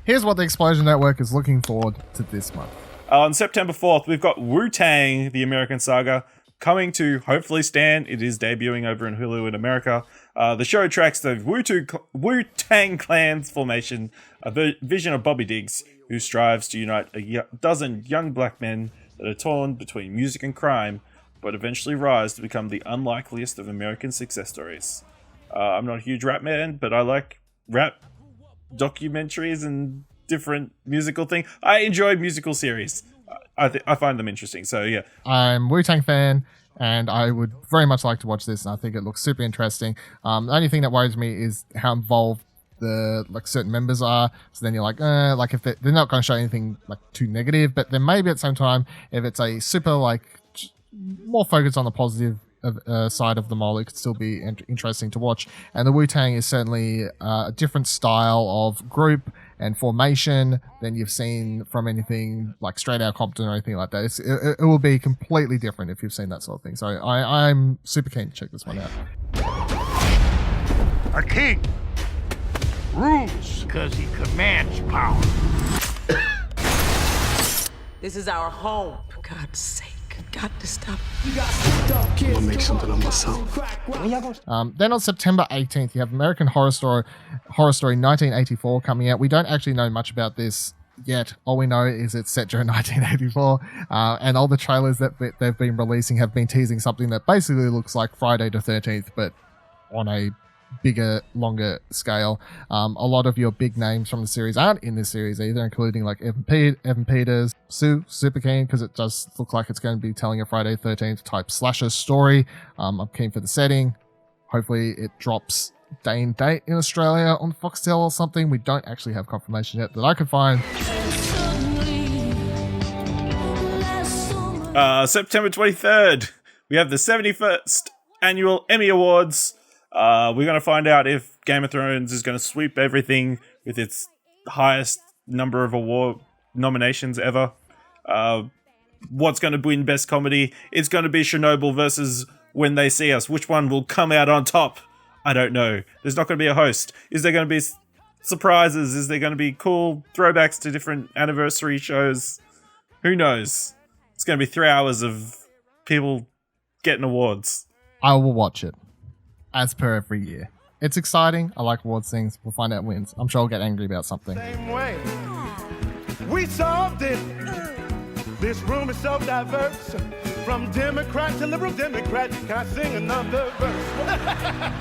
Here's what the Explosion Network is looking forward to this month. On September 4th, we've got Wu-Tang, the American Saga, coming to hopefully Stan. It is debuting over in Hulu in America. The show tracks the Wu-Tang Clan's formation, a vision of Bobby Diggs, who strives to unite a dozen young black men that are torn between music and crime, but eventually rise to become the unlikeliest of American success stories. I'm not a huge rap man, but I like rap documentaries and different musical things. I enjoy musical series. I find them interesting. So yeah, I'm a Wu-Tang fan, and I would very much like to watch this. And I think it looks super interesting. The only thing that worries me is how involved the certain members are. So then you're like if they're not going to show anything like too negative, but then maybe at the same time, if it's a super more focused on the positive side of the mall, it could still be interesting to watch. And the Wu-Tang is certainly a different style of group and formation than you've seen from anything like Straight Outta Compton or anything like that. It will be completely different if you've seen that sort of thing. So I'm super keen to check this one out. A king rules because he commands power. This is our home. For God's sake. Got to stop. I'll make something of myself. Then on September 18th, you have American Horror Story 1984 coming out. We don't actually know much about this yet. All we know is it's set during 1984, and all the trailers that they've been releasing have been teasing something that basically looks like Friday the 13th, but on a bigger, longer scale. A lot of your big names from the series aren't in this series either, including like Evan Peters. Super keen because it does look like it's going to be telling a Friday 13th type slasher story. I'm keen for the setting. Hopefully it drops day and date in Australia on Foxtel or something. We don't actually have confirmation yet that I could find. September 23rd, we have the 71st annual Emmy Awards. We're going to find out if Game of Thrones is going to sweep everything with its highest number of award nominations ever. What's going to win Best Comedy? It's going to be Chernobyl versus When They See Us. Which one will come out on top? I don't know. There's not going to be a host. Is there going to be surprises? Is there going to be cool throwbacks to different anniversary shows? Who knows? It's going to be 3 hours of people getting awards. I will watch it. As per every year. It's exciting. I like awards things. We'll find out wins. I'm sure I'll get angry about something. Same way. We solved it. This room is so diverse. From Democrat to liberal Democrat. Can I sing another verse?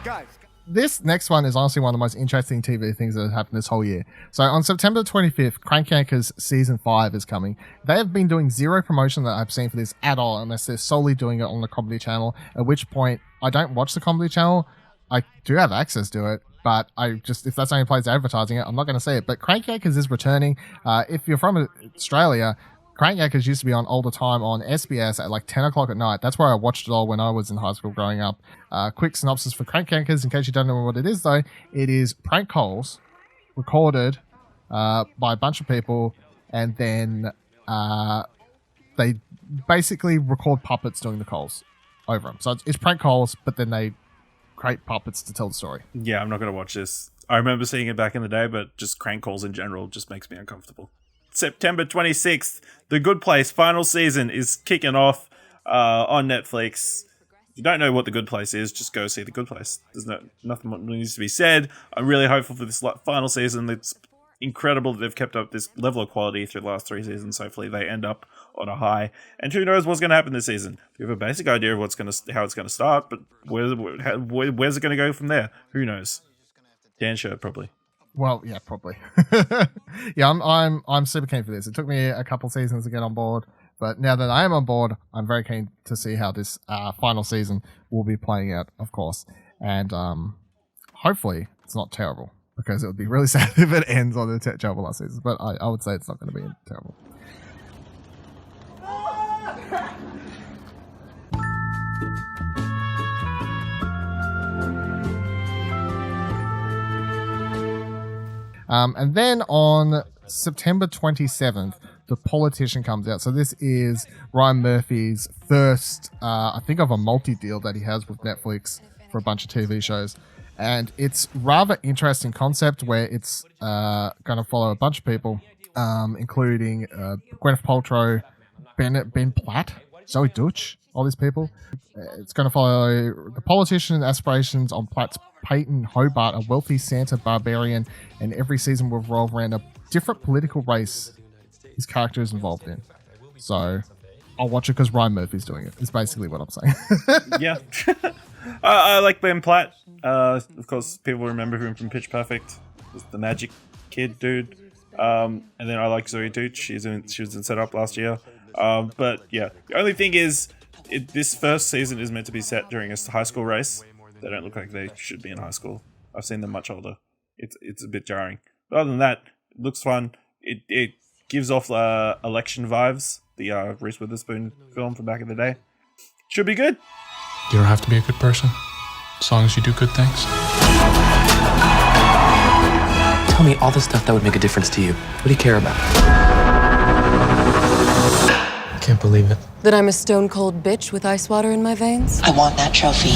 Guys. This next one is honestly one of the most interesting TV things that have happened this whole year. So on September 25th, Crank Yankers Season 5 is coming. They have been doing zero promotion that I've seen for this at all, unless they're solely doing it on the Comedy Channel, at which point I don't watch the Comedy Channel. I do have access to it, but if that's the only place they're advertising it, I'm not going to see it. But Crank Yankers is returning. If you're from Australia, Crank Yankers used to be on all the time on SBS at like 10 o'clock at night. That's where I watched it all when I was in high school growing up. Quick synopsis for Crank Yankers, in case you don't know what it is though. It is prank calls recorded by a bunch of people, and then they basically record puppets doing the calls over them. So it's prank calls, but then they create puppets to tell the story. Yeah, I'm not going to watch this. I remember seeing it back in the day, but just crank calls in general just makes me uncomfortable. September 26th, The Good Place final season is kicking off on Netflix. If you don't know what The Good Place is, just go see The Good Place. There's nothing more needs to be said. I'm really hopeful for this final season. It's incredible that they've kept up this level of quality through the last 3 seasons. Hopefully they end up on a high. And who knows what's going to happen this season? We have a basic idea of how it's going to start, but where's it going to go from there? Who knows? Dan Sher, probably. Well, yeah, probably. Yeah, I'm super keen for this. It took me a couple seasons to get on board, but now that I am on board, I'm very keen to see how this final season will be playing out, of course. And hopefully it's not terrible, because it would be really sad if it ends on the terrible last season. But I would say it's not going to be terrible. And then on September 27th, The Politician comes out. So this is Ryan Murphy's first, I think, of a multi-deal that he has with Netflix for a bunch of TV shows. And it's rather interesting concept where it's going to follow a bunch of people, including Gwyneth Paltrow, Ben Platt, Zoe Deutsch, all these people. It's going to follow the politician aspirations on Platt's Peyton Hobart, a wealthy Santa barbarian, and every season will revolve around a different political race his character is involved in. So I'll watch it because Ryan Murphy's doing it. Is basically what I'm saying. Yeah. I like Ben Platt. Of course, people remember him from Pitch Perfect. He's the magic kid dude. And then I like Zoe Deutsch. She was in Set Up last year. But yeah, the only thing is, this first season is meant to be set during a high school race. They don't look like they should be in high school. I've seen them much older. It's a bit jarring. But other than that, it looks fun. It gives off election vibes. The Reese Witherspoon film from back in the day. Should be good. You don't have to be a good person, as long as you do good things. Tell me all the stuff that would make a difference to you. What do you care about? I can't believe it. That I'm a stone-cold bitch with ice water in my veins? I want that trophy.